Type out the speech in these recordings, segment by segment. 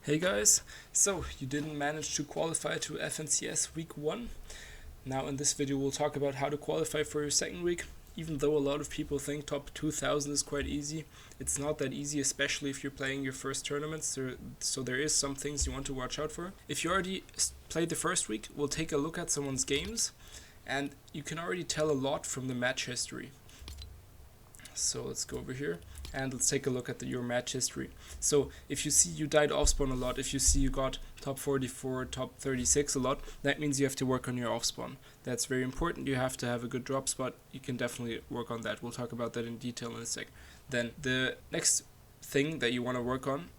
Hey guys, so you didn't manage to qualify to FNCS week 1. Now in this video we'll talk about how to qualify for your second week. Even though a lot of people think top 2000 is quite easy, it's not that easy, especially if you're playing your first tournaments. So there is some things you want to watch out for. If you already played the first week, we'll take a look at someone's games and you can already tell a lot from the match history. So let's go over here and let's take a look at your match history. So if you see you died off spawn a lot, if you see you got top 44, top 36 a lot, that means you have to work on your off spawn. That's very important. You have to have a good drop spot. You can definitely work on that. We'll talk about that in detail in a sec. Then the next thing that you want to work on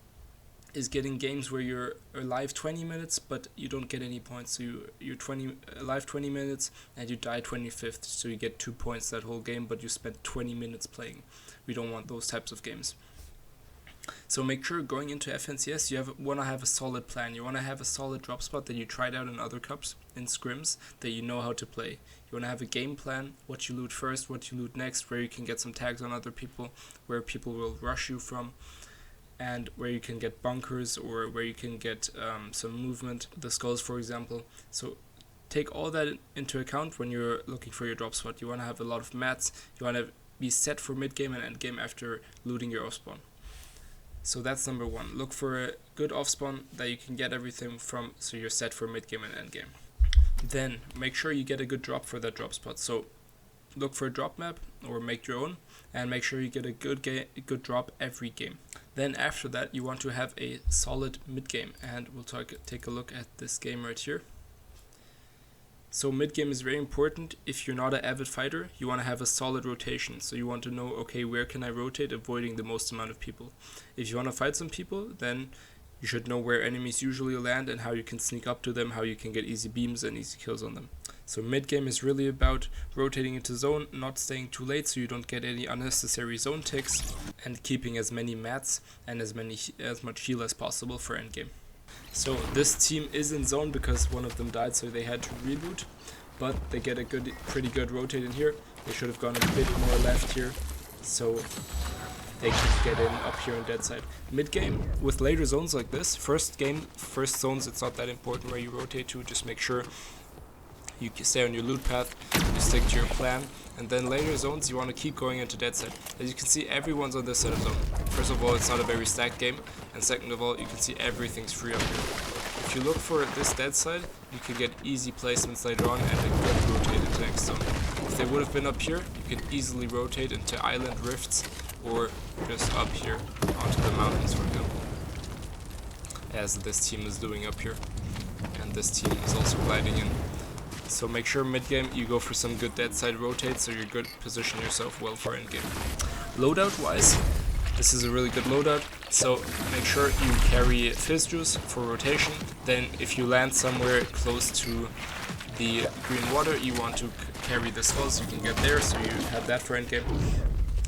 is getting games where you're alive 20 minutes but you don't get any points. So you're alive 20 minutes and you die 25th, so you get 2 points that whole game but you spent 20 minutes playing. We don't want those types of games. So make sure going into FNCS you want to have a solid plan. You want to have a solid drop spot that you tried out in other cups, in scrims, that you know how to play. You want to have a game plan, what you loot first, what you loot next, where you can get some tags on other people, where people will rush you from, and where you can get bunkers or where you can get some movement, the skulls for example. So take all that into account when you're looking for your drop spot. You want to have a lot of mats, you want to be set for mid game and end game after looting your off spawn. So that's number one. Look for a good off spawn that you can get everything from, so you're set for mid game and end game. Then make sure you get a good drop for that drop spot. So look for a drop map or make your own and make sure you get a good drop every game. Then after that you want to have a solid mid game, and we'll take a look at this game right here. So mid game is very important. If you're not an avid fighter, you want to have a solid rotation. So you want to know, okay, where can I rotate, avoiding the most amount of people. If you want to fight some people, then you should know where enemies usually land and how you can sneak up to them, how you can get easy beams and easy kills on them. So mid game is really about rotating into zone, not staying too late so you don't get any unnecessary zone ticks, and keeping as many mats and as much heal as possible for end game. So this team is in zone because one of them died, so they had to reboot, but they get a pretty good rotate in here. They should have gone a bit more left here, so they can get in up here on dead side. Mid game with later zones like this, first zones, it's not that important where you rotate to. Just make sure you stay on your loot path, you stick to your plan, and then later zones you want to keep going into dead side. As you can see, everyone's on this side of zone. First of all, it's not a very stacked game, and second of all, you can see everything's free up here. If you look for this dead side, you can get easy placements later on and a good rotate into next zone. If they would have been up here, you can easily rotate into island rifts or just up here onto the mountains, for example, as this team is doing up here, and this team is also gliding in. So make sure mid game you go for some good dead side rotates so you're good, position yourself well for end game. Loadout wise, this is a really good loadout, so make sure you carry fizz juice for rotation. Then if you land somewhere close to the green water, you want to carry the skulls, you can get there, so you have that for end game.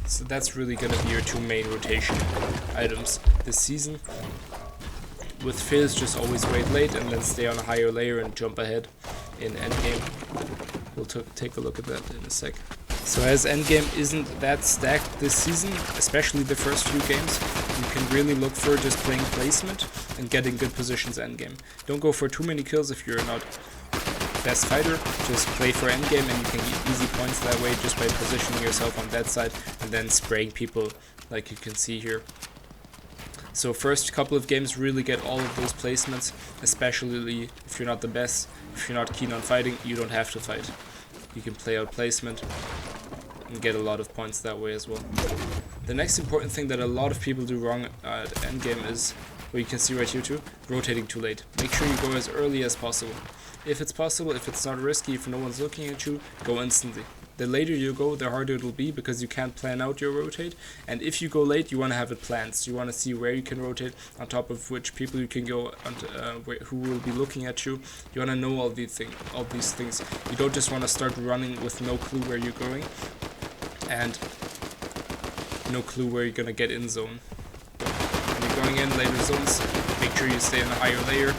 So that's really going to be your two main rotation items this season. With fizz, just always wait late and then stay on a higher layer and jump ahead in endgame. We'll take a look at that in a sec. So as endgame isn't that stacked this season, especially the first few games, you can really look for just playing placement and getting good positions endgame. Don't go for too many kills if you're not best fighter. Just play for endgame and you can get easy points that way just by positioning yourself on that side and then spraying people like you can see here. So first couple of games really get all of those placements, especially if you're not the best. If you're not keen on fighting, you don't have to fight. You can play out placement and get a lot of points that way as well. The next important thing that a lot of people do wrong at endgame is, what you can see right here too, rotating too late. Make sure you go as early as possible. If it's possible, if it's not risky, if no one's looking at you, go instantly. The later you go, the harder it will be because you can't plan out your rotate. And if you go late, you want to have it planned. So you want to see where you can rotate, on top of which people you can go, who will be looking at you. You want to know all these things. You don't just want to start running with no clue where you're going and no clue where you're going to get in zone. When you're going in later zones, make sure you stay on a higher layer,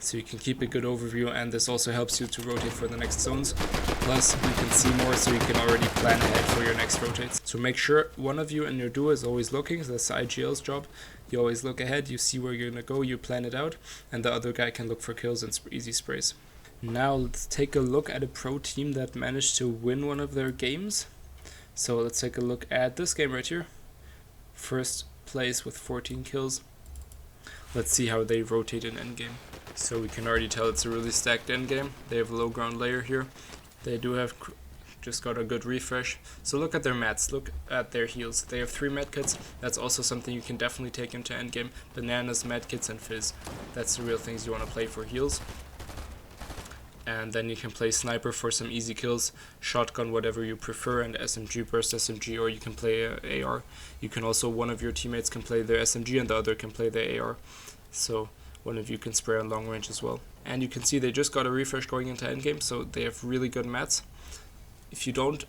so you can keep a good overview, and this also helps you to rotate for the next zones. Plus you can see more, so you can already plan ahead for your next rotates. So make sure one of you in your duo is always looking, so that's the IGL's job. You always look ahead, you see where you're gonna go, you plan it out, and the other guy can look for kills and easy sprays. Now let's take a look at a pro team that managed to win one of their games. So let's take a look at this game right here. First place with 14 kills. Let's see how they rotate in endgame. So we can already tell it's a really stacked endgame. They have a low ground layer here. They do have just got a good refresh. So look at their mats, look at their heals. They have 3 medkits. That's also something you can definitely take into endgame. Bananas, medkits, and fizz. That's the real things you want to play for heals. And then you can play sniper for some easy kills, shotgun, whatever you prefer, and SMG, burst SMG, or you can play AR. You can also, one of your teammates can play their SMG and the other can play the AR. So one of you can spray on long range as well. And you can see they just got a refresh going into endgame, so they have really good mats. If you don't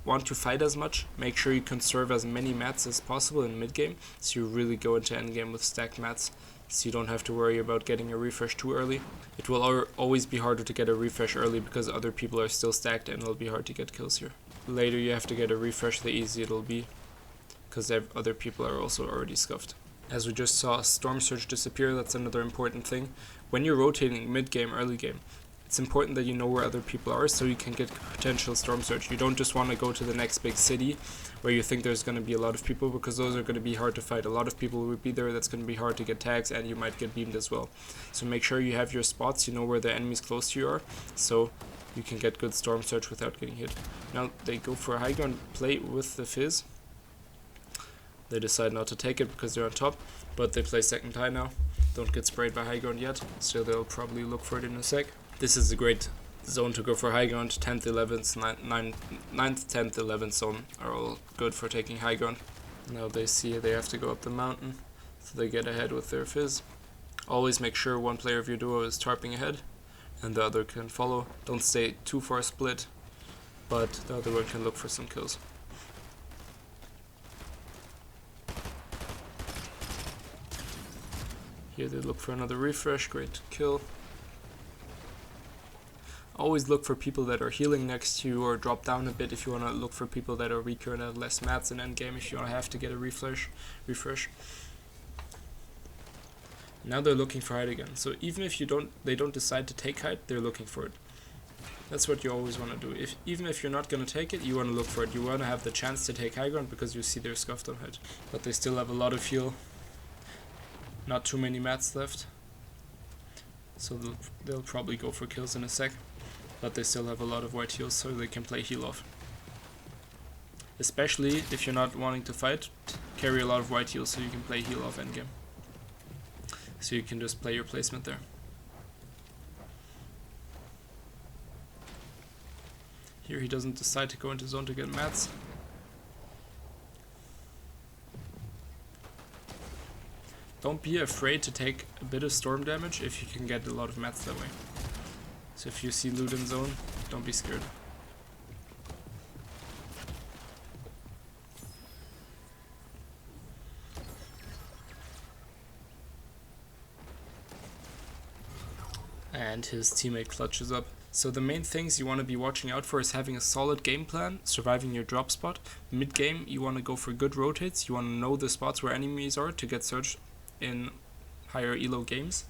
want to fight as much, make sure you conserve as many mats as possible in mid game, so you really go into endgame with stacked mats, so you don't have to worry about getting a refresh too early. It will always be harder to get a refresh early because other people are still stacked and it'll be hard to get kills here. Later you have to get a refresh, the easier it'll be, because other people are also already scuffed. As we just saw Storm Surge disappear, that's another important thing. When you're rotating mid game, early game, it's important that you know where other people are so you can get potential Storm Surge. You don't just want to go to the next big city where you think there's going to be a lot of people, because those are going to be hard to fight. A lot of people will be there, that's going to be hard to get tags, and you might get beamed as well. So make sure you have your spots, you know where the enemies close to you are, so you can get good Storm Surge without getting hit. Now they go for a high ground play with the fizz. They decide not to take it because they're on top, but they play second high now. Don't get sprayed by high ground yet, so they'll probably look for it in a sec. This is a great zone to go for high ground. 10th, 11th, 9th, 10th, 11th zone are all good for taking high ground. Now they see they have to go up the mountain, so they get ahead with their fizz. Always make sure one player of your duo is tarping ahead, and the other can follow. Don't stay too far split, but the other one can look for some kills. Here they look for another refresh, great kill. Always look for people that are healing next to you, or drop down a bit if you want to look for people that are weaker and have less mats in endgame if you want to have to get a refresh. Now they're looking for height again. So even if they don't decide to take height, they're looking for it. That's what you always want to do. Even if you're not going to take it, you want to look for it. You want to have the chance to take high ground because you see they're scuffed on height. But they still have a lot of heal. Not too many mats left. So they'll probably go for kills in a sec. But they still have a lot of white heals, so they can play heal off. Especially if you're not wanting to fight, carry a lot of white heals so you can play heal off endgame. So you can just play your placement there. Here he doesn't decide to go into zone to get mats. Don't be afraid to take a bit of storm damage if you can get a lot of mats that way. So if you see loot in zone, don't be scared. And his teammate clutches up. So the main things you want to be watching out for is having a solid game plan, surviving your drop spot. Mid game you want to go for good rotates, you want to know the spots where enemies are to get searched in higher elo games.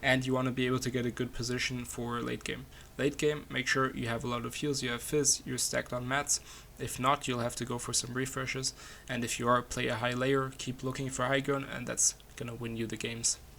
And you want to be able to get a good position for late game. Late game, make sure you have a lot of heals, you have fizz, you're stacked on mats. If not, you'll have to go for some refreshes. And if you are, play a high layer, keep looking for high ground, and that's gonna win you the games.